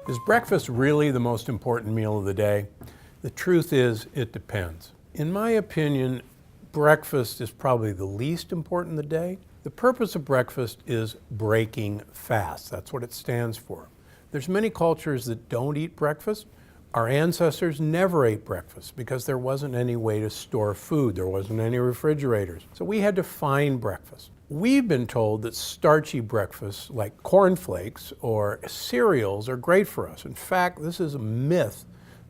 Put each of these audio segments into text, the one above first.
Is breakfast really the most important meal of the day? The truth is, it depends. In my opinion, breakfast is probably the least important of the day. The purpose of breakfast is breaking fast. That's what it stands for. There's many cultures that don't eat breakfast. Our ancestors never ate breakfast because there wasn't any way to store food. There wasn't any refrigerators. So we had to find breakfast. We've been told that starchy breakfasts like cornflakes or cereals are great for us. In fact, this is a myth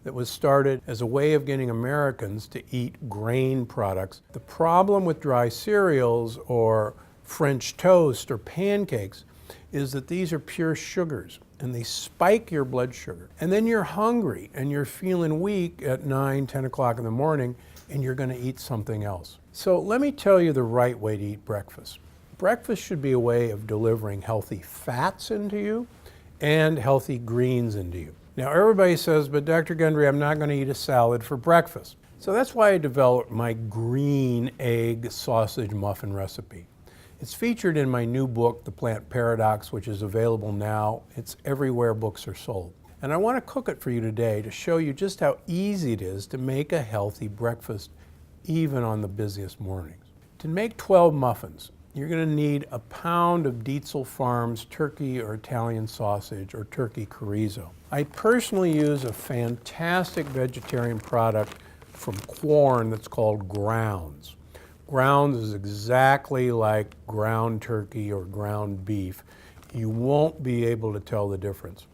that was started as a way of getting Americans to eat grain products. The problem with dry cereals or French toast or pancakes is that these are pure sugars and they spike your blood sugar. And then you're hungry and you're feeling weak at 9, 10 o'clock in the morning and you're going to eat something else. So let me tell you the right way to eat breakfast. Breakfast should be a way of delivering healthy fats into you and healthy greens into you. Now everybody says, but Dr. Gundry, I'm not going to eat a salad for breakfast. So that's why I developed my green egg sausage muffin recipe. It's featured in my new book, The Plant Paradox, which is available now. It's everywhere books are sold. And I want to cook it for you today to show you just how easy it is to make a healthy breakfast, even on the busiest mornings. To make 12 muffins, you're going to need a pound of Dietzel Farms turkey or Italian sausage or turkey chorizo. I personally use a fantastic vegetarian product from Quorn that's called Grounds. Grounds is exactly like ground turkey or ground beef. You won't be able to tell the difference.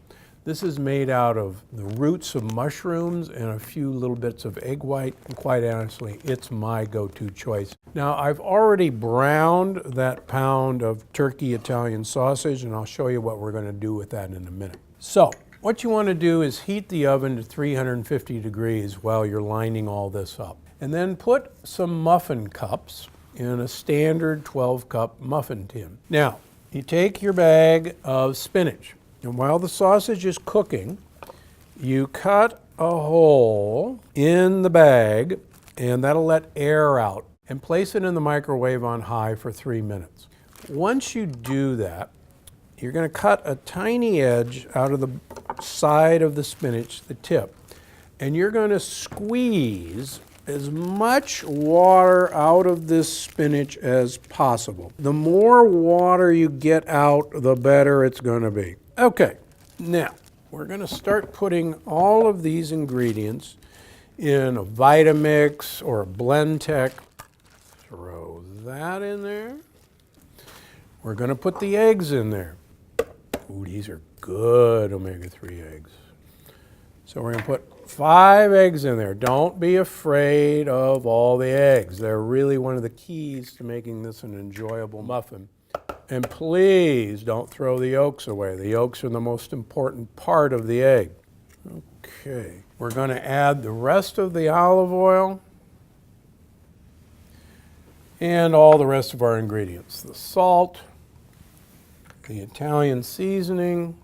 This is made out of the roots of mushrooms and a few little bits of egg white, and quite honestly, it's my go-to choice. Now, I've already browned that pound of turkey Italian sausage, and I'll show you what we're going to do with that in a minute. So, what you want to do is heat the oven to 350 degrees while you're lining all this up. And then put some muffin cups in a standard 12-cup muffin tin. Now, you take your bag of spinach, and while the sausage is cooking, you cut a hole in the bag, and that'll let air out, and place it in the microwave on high for 3 minutes. Once you do that, you're going to cut a tiny edge out of the side of the spinach, the tip, and you're going to squeeze as much water out of this spinach as possible. The more water you get out, the better it's going to be. Okay, now we're going to start putting all of these ingredients in a Vitamix or a Blendtec. Throw that in there. We're going to put the eggs in there. Ooh, these are good omega-3 eggs. So we're going to put 5 eggs in there. Don't be afraid of all the eggs. They're really one of the keys to making this an enjoyable muffin. And please don't throw the yolks away. The yolks are the most important part of the egg. Okay, we're going to add the rest of the olive oil and all the rest of our ingredients. The salt, the Italian seasoning,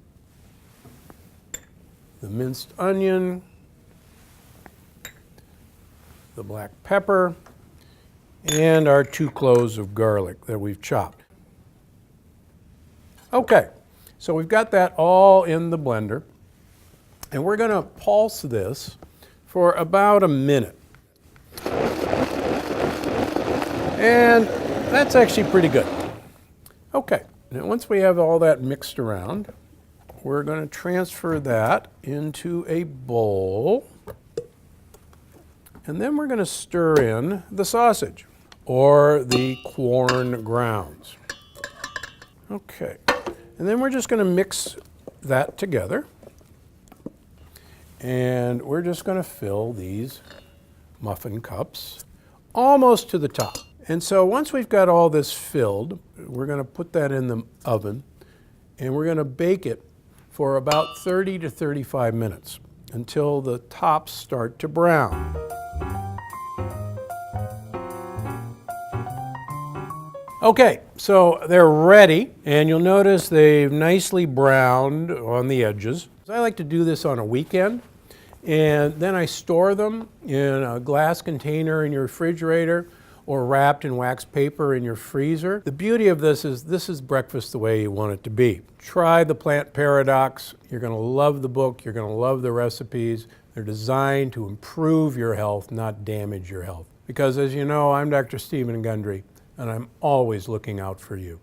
the minced onion, the black pepper, and our 2 cloves of garlic that we've chopped. Okay, so we've got that all in the blender, and we're going to pulse this for about a minute. And that's actually pretty good. Okay, now once we have all that mixed around, we're going to transfer that into a bowl, and then we're going to stir in the sausage or the Quorn Grounds. Okay. And then we're just going to mix that together. And we're just going to fill these muffin cups almost to the top. And so once we've got all this filled, we're going to put that in the oven and we're going to bake it for about 30 to 35 minutes until the tops start to brown. Okay, so they're ready, and you'll notice they've nicely browned on the edges. I like to do this on a weekend, and then I store them in a glass container in your refrigerator, or wrapped in wax paper in your freezer. The beauty of this is breakfast the way you want it to be. Try the Plant Paradox. You're going to love the book. You're going to love the recipes. They're designed to improve your health, not damage your health. Because as you know, I'm Dr. Stephen Gundry, and I'm always looking out for you.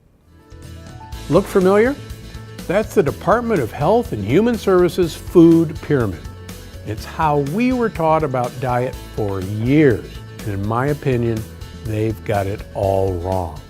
Look familiar? That's the Department of Health and Human Services Food Pyramid. It's how we were taught about diet for years. And in my opinion, they've got it all wrong.